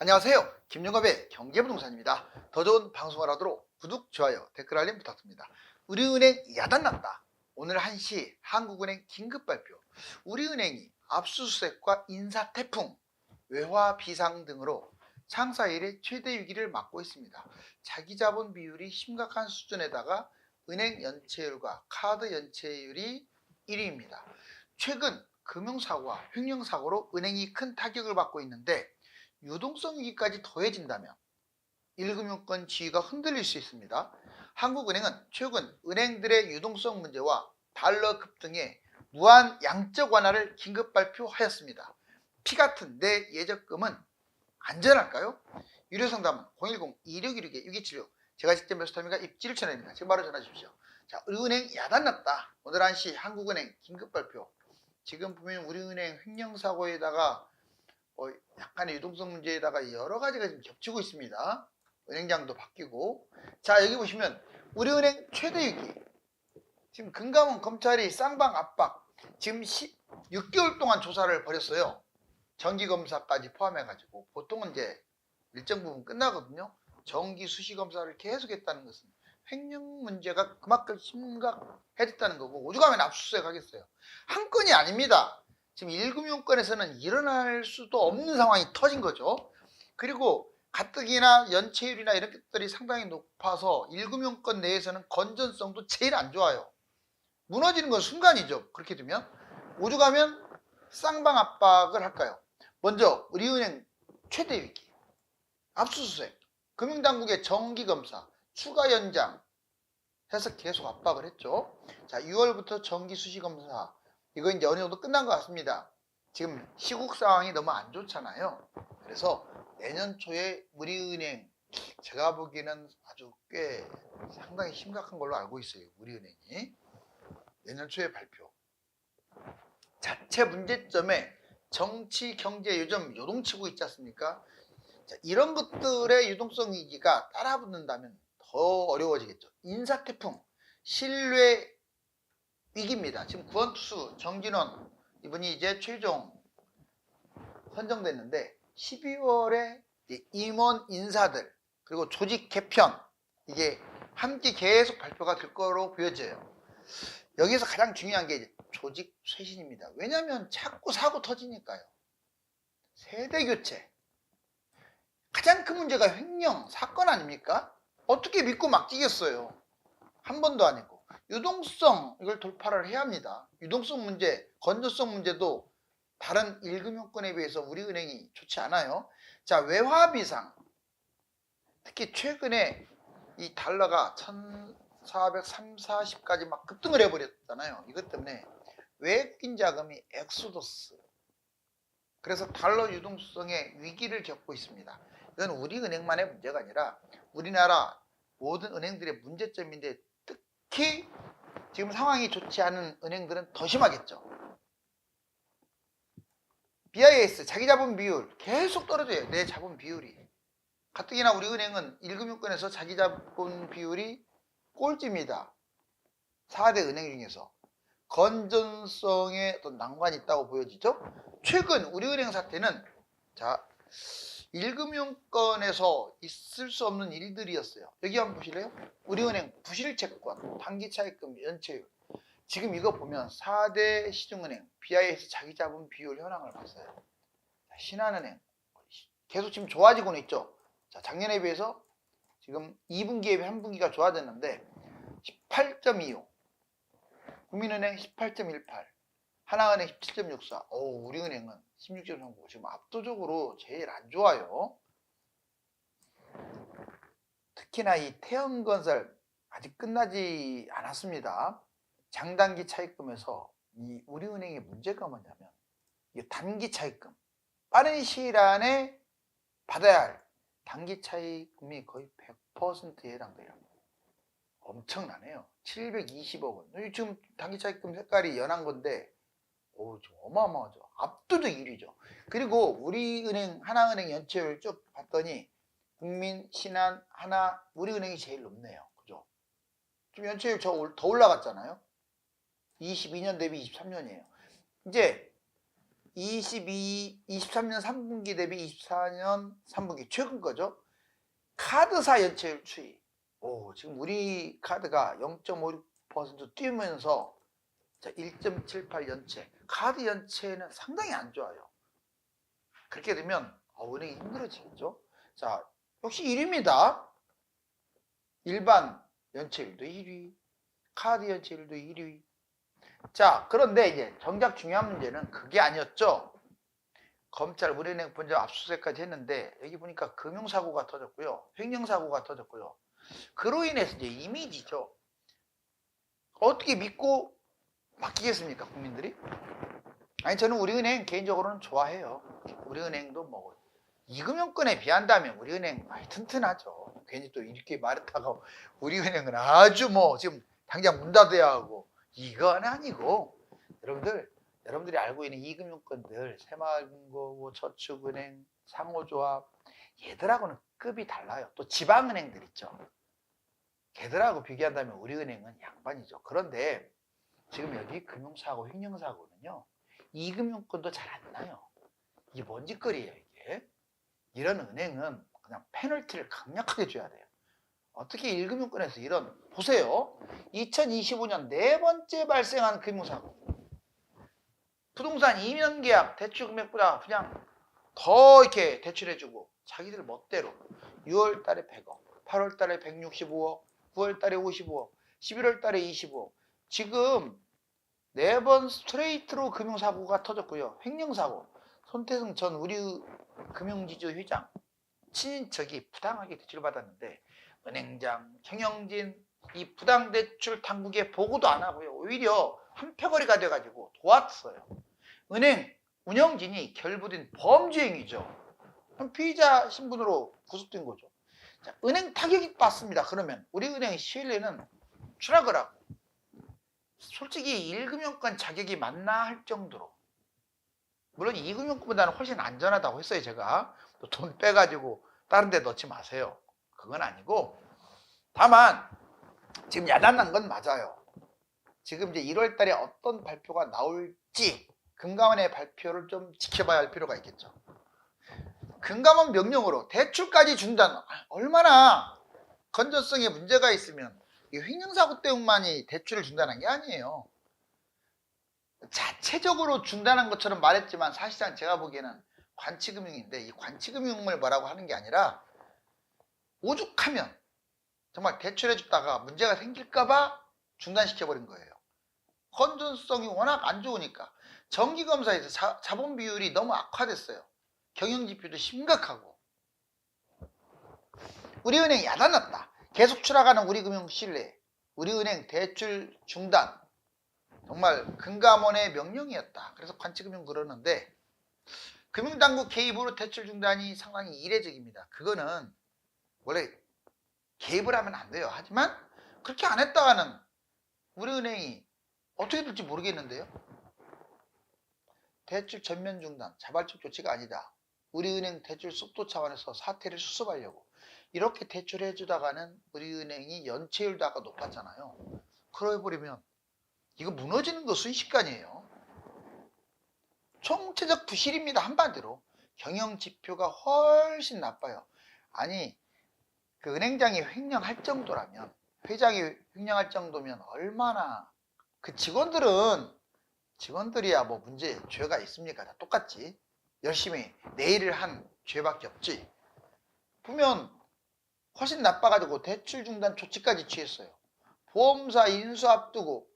안녕하세요. 김용갑의 경제부동산입니다. 더 좋은 방송을 하도록 구독, 좋아요, 댓글 알림 부탁드립니다. 우리은행 야단났다. 오늘 1시 한국은행 긴급 발표. 우리은행이 압수수색과 인사태풍, 외화 비상 등으로 창사 이래 최대 위기를 맞고 있습니다. 자기자본 비율이 심각한 수준에다가 은행 연체율과 카드 연체율이 1위입니다. 최근 금융사고와 횡령사고로 은행이 큰 타격을 받고 있는데 유동성 위기까지 더해진다면 1금융권 지위가 흔들릴 수 있습니다. 한국은행은 최근 은행들의 유동성 문제와 달러 급등의 무한 양적 완화를 긴급 발표하였습니다. 피 같은 내 예적금은 안전할까요? 유료상담은 010-2616-6276 제가 직접 메소타미가 입지를 전해드립니다. 지금 바로 전화 주십시오. 자, 우리은행 야단났다. 오늘 1시 한국은행 긴급 발표. 지금 보면 우리은행 횡령사고에다가 약간의 유동성 문제에다가 여러 가지가 지금 겹치고 있습니다. 은행장도 바뀌고. 자, 여기 보시면 우리은행 최대 위기. 지금 금감원 검찰이 쌍방 압박. 지금 6개월 동안 조사를 벌였어요. 정기검사까지 포함해가지고. 보통은 이제 일정 부분 끝나거든요. 정기 수시검사를 계속했다는 것은 횡령 문제가 그만큼 심각해졌다는 거고, 오죽하면 압수수색 하겠어요. 한 건이 아닙니다. 지금 1금융권에서는 일어날 수도 없는 상황이 터진 거죠. 그리고 가뜩이나 연체율이나 이런 것들이 상당히 높아서 1금융권 내에서는 건전성도 제일 안 좋아요. 무너지는 건 순간이죠. 그렇게 되면 오죽하면 쌍방 압박을 할까요? 먼저 우리은행 최대 위기, 압수수색, 금융당국의 정기검사, 추가 연장 해서 계속 압박을 했죠. 자, 6월부터 정기 수시검사, 이거 이제 어느 정도 끝난 것 같습니다. 지금 시국 상황이 너무 안 좋잖아요. 그래서 내년 초에 우리은행, 제가 보기에는 아주 꽤 상당히 심각한 걸로 알고 있어요. 우리은행이 내년 초에 발표. 자체 문제점에 정치, 경제 요즘 요동치고 있지 않습니까? 자, 이런 것들의 유동성 위기가 따라붙는다면 더 어려워지겠죠. 인사태풍, 신뢰 위기입니다. 지금 구원투수 정진원 이분이 이제 최종 선정됐는데 12월에 임원 인사들 그리고 조직 개편 이게 함께 계속 발표가 될 거로 보여져요. 여기서 가장 중요한 게 조직 쇄신입니다. 왜냐하면 자꾸 사고 터지니까요. 세대 교체. 가장 큰 문제가 횡령 사건 아닙니까? 어떻게 믿고 맡기겠어요? 한 번도 아니고. 유동성 이걸 돌파를 해야 합니다. 유동성 문제, 건전성 문제도 다른 1금융권에 비해서 우리은행이 좋지 않아요. 자, 외화 비상. 특히 최근에 이 달러가 1430, 40까지 막 급등을 해버렸잖아요. 이것 때문에 외국인 자금이 엑소더스. 그래서 달러 유동성의 위기를 겪고 있습니다. 이건 우리은행만의 문제가 아니라 우리나라 모든 은행들의 문제점인데 특히 지금 상황이 좋지 않은 은행들은 더 심하겠죠. BIS 자기자본 비율 계속 떨어져요. 내 자본 비율이. 가뜩이나 우리은행은 1금융권에서 자기자본 비율이 꼴찌입니다. 4대 은행 중에서. 건전성에 어떤 난관이 있다고 보여지죠. 최근 우리은행 사태는 자 1금융권에서 있을 수 없는 일들이었어요. 여기 한번 보실래요? 우리은행 부실채권, 단기차입금, 연체율. 지금 이거 보면 4대 시중은행 BIS 자기자본 비율 현황을 봤어요. 신한은행 계속 지금 좋아지고는 있죠. 자, 작년에 비해서 지금 2분기에 비해 1분기가 좋아졌는데 18.25, 국민은행 18.18, 하나은행 17.64, 우리은행은 16.39. 지금 압도적으로 제일 안 좋아요. 특히나 이 태형건설 아직 끝나지 않았습니다. 장단기 차입금에서 이 우리은행의 문제가 뭐냐면 이게 단기 차입금, 빠른 시일 안에 받아야 할 단기 차입금이 거의 100%에 해당돼요. 엄청나네요. 720억 원. 지금 단기 차입금 색깔이 연한 건데 좀 어마어마하죠. 압도적 1위죠. 그리고 우리은행, 하나은행 연체율 쭉 봤더니 국민, 신한, 하나, 우리은행이 제일 높네요. 그죠? 좀 연체율 더 올라갔잖아요. 22년 대비 23년이에요. 이제 23년 3분기 대비 24년 3분기 최근 거죠. 카드사 연체율 추이. 지금 우리 카드가 0.56% 뛰면서 1.78 연체. 카드 연체는 상당히 안 좋아요. 그렇게 되면 은행이 힘들어지겠죠. 자, 역시 1위입니다. 일반 연체율도 1위, 카드 연체율도 1위. 자, 그런데 이제 정작 중요한 문제는 그게 아니었죠. 검찰 우리은행 본점 압수수색까지 했는데 여기 보니까 금융사고가 터졌고요, 횡령사고가 터졌고요. 그로 인해서 이제 이미지죠. 어떻게 믿고 맡기겠습니까, 국민들이? 아니, 저는 우리은행 개인적으로는 좋아해요. 우리은행도 뭐 이금융권에 비한다면 우리은행 많이 튼튼하죠. 괜히 또 이렇게 말했다가 우리은행은 아주 뭐 지금 당장 문 닫아야 하고, 이건 아니고, 여러분들이 알고 있는 이금융권들, 새마을금고, 저축은행, 상호조합, 얘들하고는 급이 달라요. 또 지방은행들 있죠. 걔들하고 비교한다면 우리은행은 양반이죠. 그런데 지금 여기 금융사고, 횡령사고는요, 이금융권도 잘 안 나요. 이게 뭔 짓거리예요, 이게. 이런 은행은 그냥 페널티를 강력하게 줘야 돼요. 어떻게 1금융권에서 보세요. 2025년 네 번째 발생한 금융사고. 부동산 이면 계약 대출 금액보다 그냥 더 이렇게 대출해주고 자기들 멋대로 6월 달에 100억, 8월 달에 165억, 9월 달에 55억, 11월 달에 25억. 지금 4번 스트레이트로 금융사고가 터졌고요. 횡령사고. 손태승 전 우리금융지주 회장 친인척이 부당하게 대출을 받았는데 은행장, 경영진 이 부당대출 당국에 보고도 안 하고요. 오히려 한표거리가 돼가지고 도왔어요. 은행 운영진이 결부된 범죄행위죠. 피의자 신분으로 구속된 거죠. 자, 은행 타격이 받습니다. 그러면 우리은행의 신뢰는 추락을 하고, 솔직히 1금융권 자격이 맞나 할 정도로, 물론 2금융권보다는 훨씬 안전하다고 했어요. 제가 또 돈 빼가지고 다른 데 넣지 마세요. 그건 아니고, 다만 지금 야단난 건 맞아요. 지금 이제 1월 달에 어떤 발표가 나올지 금감원의 발표를 좀 지켜봐야 할 필요가 있겠죠. 금감원 명령으로 대출까지 중단, 얼마나 건전성에 문제가 있으면 횡령사고 때문만이 대출을 중단한 게 아니에요. 자체적으로 중단한 것처럼 말했지만 사실상 제가 보기에는 관치금융인데, 이 관치금융을 뭐라고 하는 게 아니라 오죽하면 정말 대출해줬다가 문제가 생길까봐 중단시켜버린 거예요. 건전성이 워낙 안 좋으니까. 정기검사에서 자본 비율이 너무 악화됐어요. 경영지표도 심각하고. 우리은행 야단났다. 계속 추락하는 우리금융 신뢰, 우리은행 대출 중단, 정말 금감원의 명령이었다. 그래서 관치금융 그러는데, 금융당국 개입으로 대출 중단이 상당히 이례적입니다. 그거는 원래 개입을 하면 안 돼요. 하지만 그렇게 안 했다가는 우리은행이 어떻게 될지 모르겠는데요. 대출 전면 중단, 자발적 조치가 아니다. 우리은행 대출 속도 차원에서 사태를 수습하려고 이렇게 대출해 주다가는 우리은행이 연체율도 아까 높았잖아요. 그래버리면 이거 무너지는 거 순식간이에요. 총체적 부실입니다. 한마디로 경영지표가 훨씬 나빠요. 아니, 그 은행장이 횡령할 정도라면, 회장이 횡령할 정도면 얼마나, 그 직원들이야 뭐 문제, 죄가 있습니까? 다 똑같지. 열심히 내 일을 한 죄밖에 없지. 보면 훨씬 나빠가지고 대출 중단 조치까지 취했어요. 보험사 인수 앞두고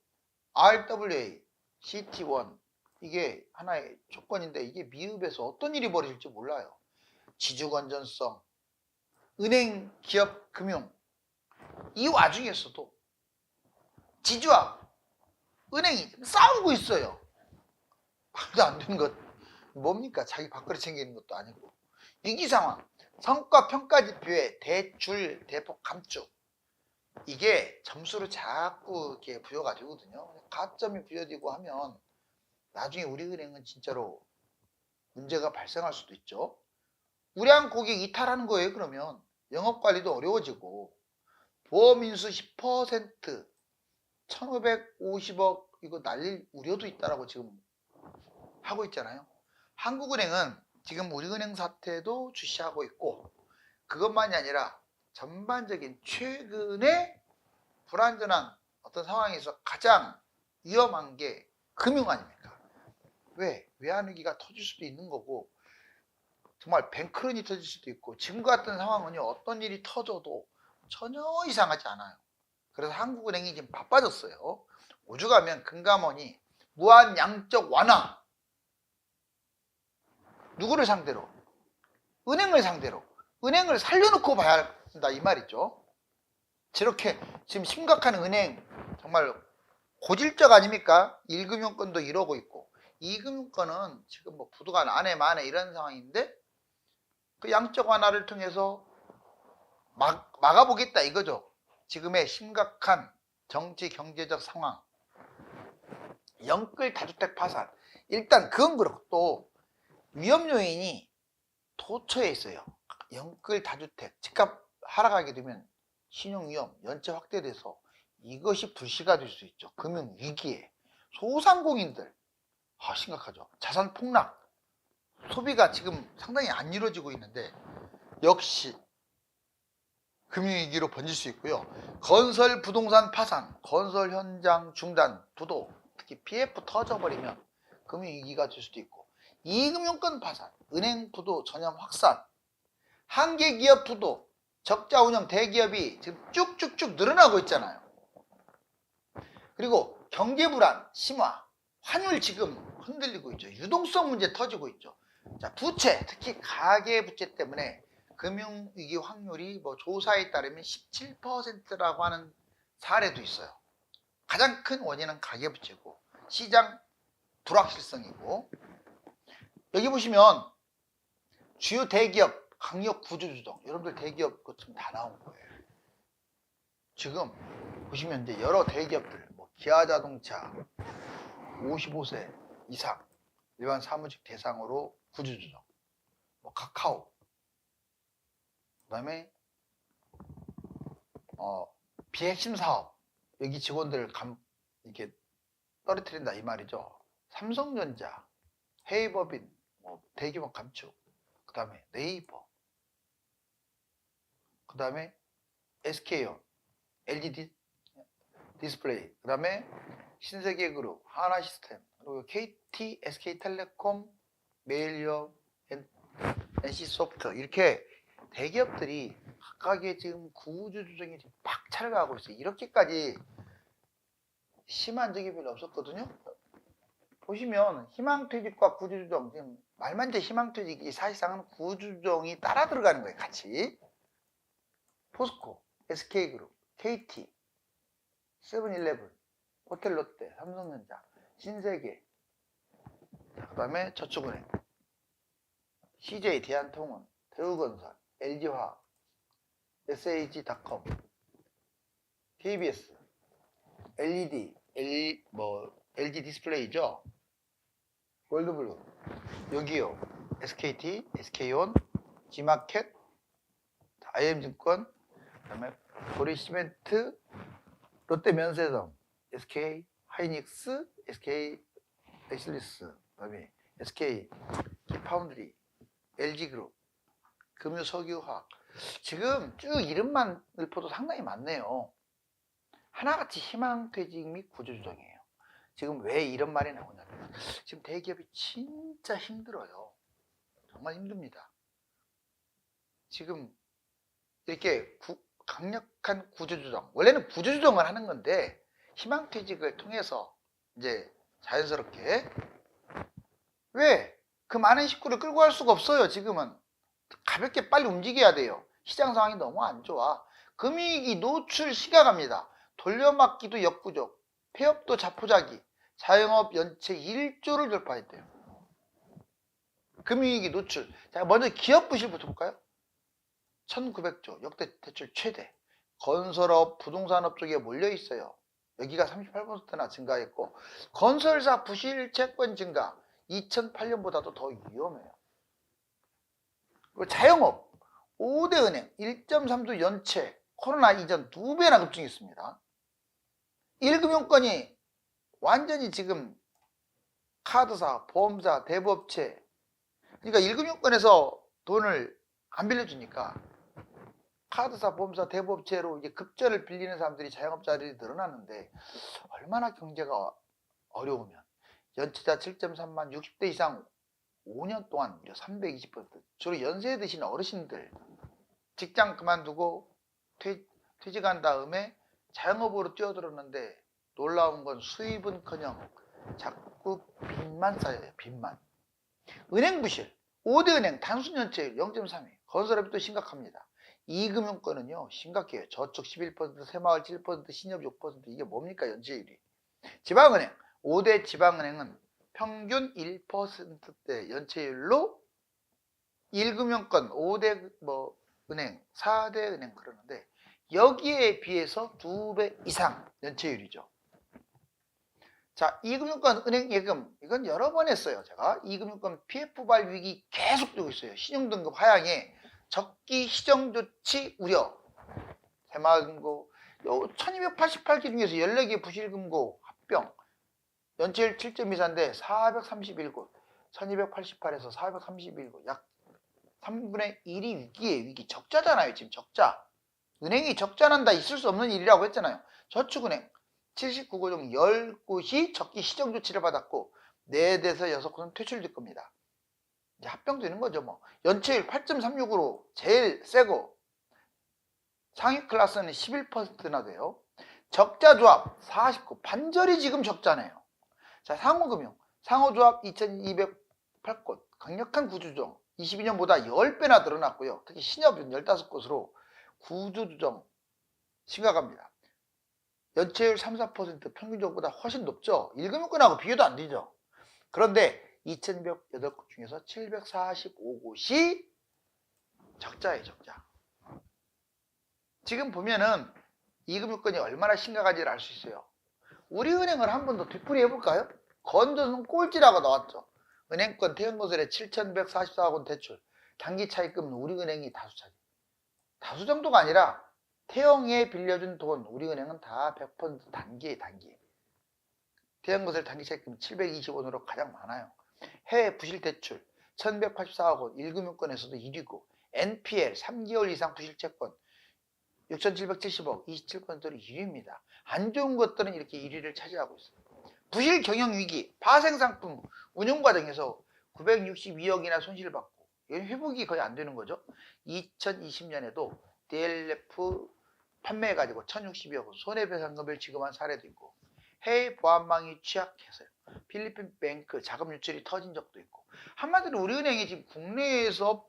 RWA, CT1 이게 하나의 조건인데, 이게 미흡해서 어떤 일이 벌어질지 몰라요. 지주 건전성, 은행, 기업, 금융, 이 와중에서도 지주와 은행이 싸우고 있어요. 말도 안 되는 것 뭡니까? 자기 밥그릇 챙기는 것도 아니고. 위기 상황, 성과 평가 지표에 대출 대폭 감축, 이게 점수를 자꾸 이렇게 부여가 되거든요. 가점이 부여되고 하면 나중에 우리은행은 진짜로 문제가 발생할 수도 있죠. 우량 고객 이탈하는 거예요. 그러면 영업관리도 어려워지고, 보험인수 10%, 1550억 이거 날릴 우려도 있다라고 지금 하고 있잖아요. 한국은행은 지금 우리은행 사태도 주시하고 있고 그것만이 아니라 전반적인 최근의 불안전한 어떤 상황에서 가장 위험한 게 금융 아닙니까? 왜? 외환위기가 터질 수도 있는 거고 정말 뱅크런이 터질 수도 있고 지금과 같은 상황은요 어떤 일이 터져도 전혀 이상하지 않아요. 그래서 한국은행이 지금 바빠졌어요. 오죽하면 금감원이 무한 양적 완화 누구를 상대로? 은행을 상대로 은행을 살려놓고 봐야 한다 이 말이죠. 저렇게 지금 심각한 은행 정말 고질적 아닙니까? 1금융권도 이러고 있고 2금융권은 지금 뭐 부도가 안에 만에 이런 상황인데 그 양적 완화를 통해서 막아보겠다 이거죠. 지금의 심각한 정치 경제적 상황 영끌 다주택 파산 일단 그건 그렇고 또 위험 요인이 도처에 있어요. 영끌 다주택 집값 하락하게 되면 신용위험 연체 확대돼서 이것이 불씨가 될 수 있죠. 금융위기에 소상공인들 심각하죠. 자산 폭락 소비가 지금 상당히 안 이루어지고 있는데 역시 금융위기로 번질 수 있고요. 건설 부동산 파산 건설 현장 중단 부도 특히 PF 터져버리면 금융위기가 될 수도 있고 2금융권 파산 은행 부도 전염 확산 한계 기업 부도 적자 운영 대기업이 지금 쭉쭉쭉 늘어나고 있잖아요. 그리고 경제 불안 심화 환율 지금 흔들리고 있죠. 유동성 문제 터지고 있죠. 자, 부채 특히 가계 부채 때문에 금융위기 확률이 뭐 조사에 따르면 17%라고 하는 사례도 있어요. 가장 큰 원인은 가계 부채고 시장 불확실성이고 여기 보시면 주요 대기업 강력 구조조정 여러분들 대기업 것 좀 다 나온 거예요. 지금 보시면 이제 여러 대기업들 뭐 기아자동차 55세 이상 일반 사무직 대상으로 구조조정 뭐 카카오 그다음에 비핵심 사업 여기 직원들을 이렇게 떨어뜨린다 이 말이죠. 삼성전자 헤이버빈 뭐 대규모 감축 그 다음에 네이버 그 다음에 SK온 LG 디스플레이 그 다음에 신세계그룹 하나시스템 그리고 KT SK텔레콤 메일유업 NC소프트 이렇게 대기업들이 각각의 지금 구조조정이 박차를 가하고 있어요. 이렇게까지 심한 적이 별로 없었거든요. 보시면 희망퇴직과 구조조정 지금 말만 이제 희망퇴직이 사실상은 구조조정이 따라 들어가는 거예요. 같이 포스코, SK그룹, KT, 세븐일레븐, 호텔롯데, 삼성전자, 신세계 그 다음에 저축은행 CJ 대한통운, 대우건설, LG화학, SH닷컴, KBS, LED, LG 디스플레이죠. 월드블루, 여기요, SKT, SK온, G마켓, IM증권, 그 다음에 도리시멘트, 롯데면세점, SK 하이닉스, SK 엑슬리스, 그 다음에 SK 파운드리, LG그룹, 금유석유화학 지금 쭉 이름만 읊어도 상당히 많네요. 하나같이 희망퇴직 및 구조조정이에요. 지금 왜 이런 말이 나오냐면 지금 대기업이 진짜 힘들어요. 정말 힘듭니다. 지금 이렇게 강력한 구조조정 원래는 구조조정을 하는 건데 희망퇴직을 통해서 이제 자연스럽게 왜 그 많은 식구를 끌고 갈 수가 없어요. 지금은 가볍게 빨리 움직여야 돼요. 시장 상황이 너무 안 좋아. 금융위기 노출 시가갑니다. 돌려막기도 역부족, 폐업도 자포자기, 자영업 연체 1조를 돌파했대요. 금융위기 노출. 자, 먼저 기업 부실부터 볼까요? 1900조, 역대 대출 최대. 건설업, 부동산업 쪽에 몰려 있어요. 여기가 38%나 증가했고, 건설사 부실 채권 증가, 2008년보다도 더 위험해요. 그리고 자영업, 5대 은행 1.3조 연체, 코로나 이전 2배나 급증했습니다. 1금융권이 완전히 지금 카드사, 보험사, 대부업체 그러니까 1금융권에서 돈을 안 빌려주니까 카드사, 보험사, 대부업체로 이제 급전을 빌리는 사람들이 자영업자들이 늘어났는데 얼마나 경제가 어려우면 연체자 7.3만 60대 이상 5년 동안 무려 320%, 주로 연세 드신 어르신들 직장 그만두고 퇴직한 다음에 자영업으로 뛰어들었는데 놀라운 건 수입은커녕 자꾸 빚만 쌓여요. 빚만. 은행 부실, 5대 은행 단순 연체율 0.32, 건설업도 심각합니다. 이금융권은요 심각해요. 저축 11%, 새마을 7%, 신협 6%, 이게 뭡니까 연체율이. 지방은행, 5대 지방은행은 평균 1%대 연체율로 1금융권 5대 은행, 4대 은행 그러는데 여기에 비해서 2배 이상 연체율이죠. 자, 이금융권 은행 예금, 이건 여러 번 했어요. 제가 이금융권 PF발 위기 계속 되고 있어요. 신용등급 하향에 적기 시정조치 우려. 새마을금고 1288개 중에서 14개 부실금고 합병 연체율 7.24인데 431곳, 1288에서 431곳, 약 3분의 1이 위기예요. 위기. 적자잖아요. 지금 적자. 은행이 적자난다 있을 수 없는 일이라고 했잖아요. 저축은행 79곳 중 10곳이 적기 시정 조치를 받았고 4대에서 6곳은 퇴출될 겁니다. 이제 합병되는 거죠. 뭐 연체율 8.36으로 제일 세고 상위 클래스는 11%나 돼요. 적자조합 49, 반절이 지금 적자네요. 자, 상호금융 상호조합 2208곳, 강력한 구조조정 22년보다 10배나 늘어났고요. 특히 신협은 15곳으로 구조조정 심각합니다. 연체율 3, 4% 평균적보다 훨씬 높죠. 1금융권하고 비교도 안 되죠. 그런데 2208곳 중에서 745곳이 적자예요. 적자. 지금 보면은 2금융권이 얼마나 심각한지를 알 수 있어요. 우리은행을 한 번 더 되풀이 해볼까요? 건전은 꼴찌라고 나왔죠. 은행권 대형건설에 7,144억 대출, 단기 차입금은 우리은행이 다수 차지. 다수 정도가 아니라 태형에 빌려준 돈 우리은행은 다 100% 단기에 단기. 태형건설 단기 차입금 720원으로 가장 많아요. 해외 부실대출 1,184억 원 1금융권에서도 1위고 NPL 3개월 이상 부실채권 6,770억 27%로 1위입니다. 안 좋은 것들은 이렇게 1위를 차지하고 있어요. 부실 경영위기, 파생상품 운용 과정에서 962억이나 손실을 받고 이건 회복이 거의 안 되는 거죠. 2020년에도 DLF 판매해가지고 1,062억 원 손해배상금을 지급한 사례도 있고 해외 보안망이 취약해서요. 필리핀 뱅크 자금 유출이 터진 적도 있고 한마디로 우리은행이 지금 국내에서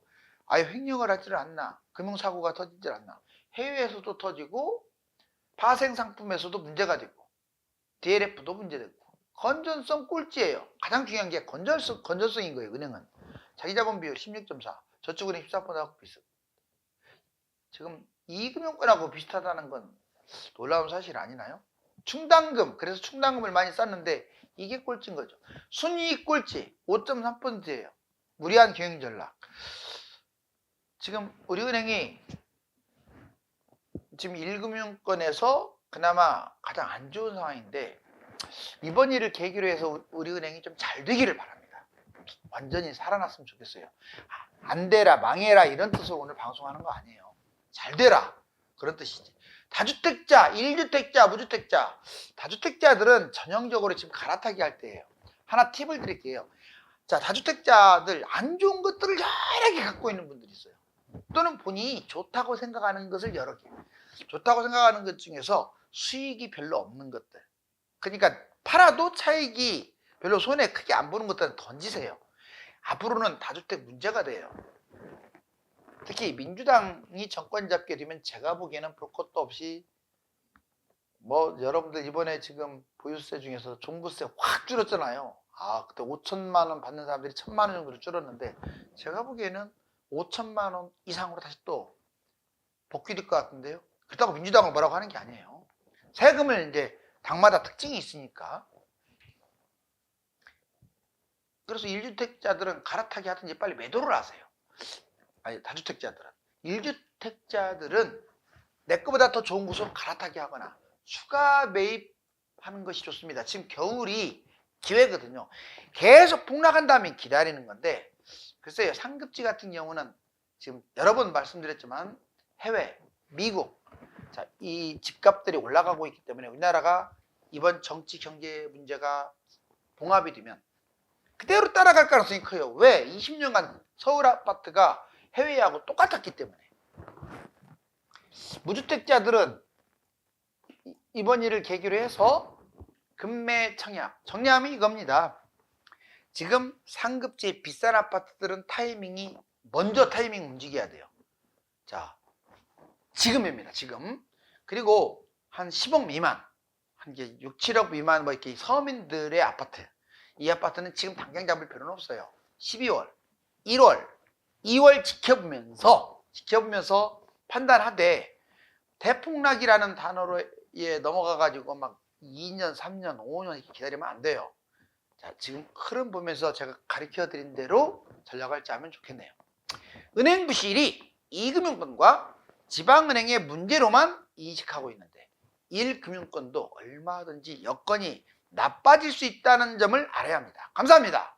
아예 횡령을 하지를 않나, 금융사고가 터지질 않나, 해외에서도 터지고 파생상품에서도 문제가 되고 DLF도 문제되고 건전성 꼴찌예요. 가장 중요한 게 건전성인 거예요. 은행은 자기자본 비율 16.4, 저축은행 14%하고 비슷. 지금 이금융권하고 비슷하다는 건 놀라운 사실 아니나요? 충당금, 그래서 충당금을 많이 썼는데 이게 꼴찌인 거죠. 순이익 꼴찌 5.3%예요. 무리한 경영 전략. 지금 우리은행이 지금 1금융권에서 그나마 가장 안 좋은 상황인데 이번 일을 계기로 해서 우리은행이 좀 잘 되기를 바랍니다. 완전히 살아났으면 좋겠어요. 안 되라, 망해라 이런 뜻으로 오늘 방송하는 거 아니에요. 잘 되라 그런 뜻이지. 다주택자, 1주택자, 무주택자, 다주택자들은 전형적으로 지금 갈아타기 할 때예요. 하나 팁을 드릴게요. 자, 다주택자들 안 좋은 것들을 여러 개 갖고 있는 분들이 있어요. 또는 본인이 좋다고 생각하는 것을 여러 개. 좋다고 생각하는 것 중에서 수익이 별로 없는 것들. 그러니까 팔아도 차익이 별로 손에 크게 안 보는 것들은 던지세요. 앞으로는 다주택 문제가 돼요. 특히 민주당이 정권 잡게 되면 제가 보기에는 볼 것도 없이 여러분들 이번에 지금 보유세 중에서 종부세 확 줄었잖아요. 그때 5천만 원 받는 사람들이 1,000만 원 정도로 줄었는데 제가 보기에는 5천만 원 이상으로 다시 또 복귀될 것 같은데요. 그렇다고 민주당을 뭐라고 하는 게 아니에요. 세금을 이제 당마다 특징이 있으니까. 그래서 1주택자들은 갈아타기 하든지 빨리 매도를 하세요. 아니, 다주택자들은. 1주택자들은 내 거보다 더 좋은 곳으로 갈아타기 하거나 추가 매입하는 것이 좋습니다. 지금 겨울이 기회거든요. 계속 폭락한 다음에 기다리는 건데 글쎄요, 상급지 같은 경우는 지금 여러 번 말씀드렸지만 해외, 미국, 자, 이 집값들이 올라가고 있기 때문에 우리나라가 이번 정치 경제 문제가 봉합이 되면 그대로 따라갈 가능성이 커요. 왜? 20년간 서울 아파트가 해외하고 똑같았기 때문에. 무주택자들은 이번 일을 계기로 해서 급매 청약, 정리하면 이겁니다. 지금 상급지 비싼 아파트들은 먼저 타이밍 움직여야 돼요. 자, 지금입니다. 지금. 그리고 한 10억 미만, 한 6, 7억 미만 뭐 이렇게 서민들의 아파트. 이 아파트는 지금 당장 잡을 필요는 없어요. 12월, 1월, 2월 지켜보면서 판단하되 대폭락이라는 단어로 넘어가 가지고 막 2년, 3년, 5년 이렇게 기다리면 안 돼요. 자, 지금 흐름 보면서 제가 가르쳐 드린 대로 전략을 짜면 좋겠네요. 은행 부실이 2금융권과 지방은행의 문제로만 인식하고 있는데 1금융권도 얼마든지 여건이 나빠질 수 있다는 점을 알아야 합니다. 감사합니다.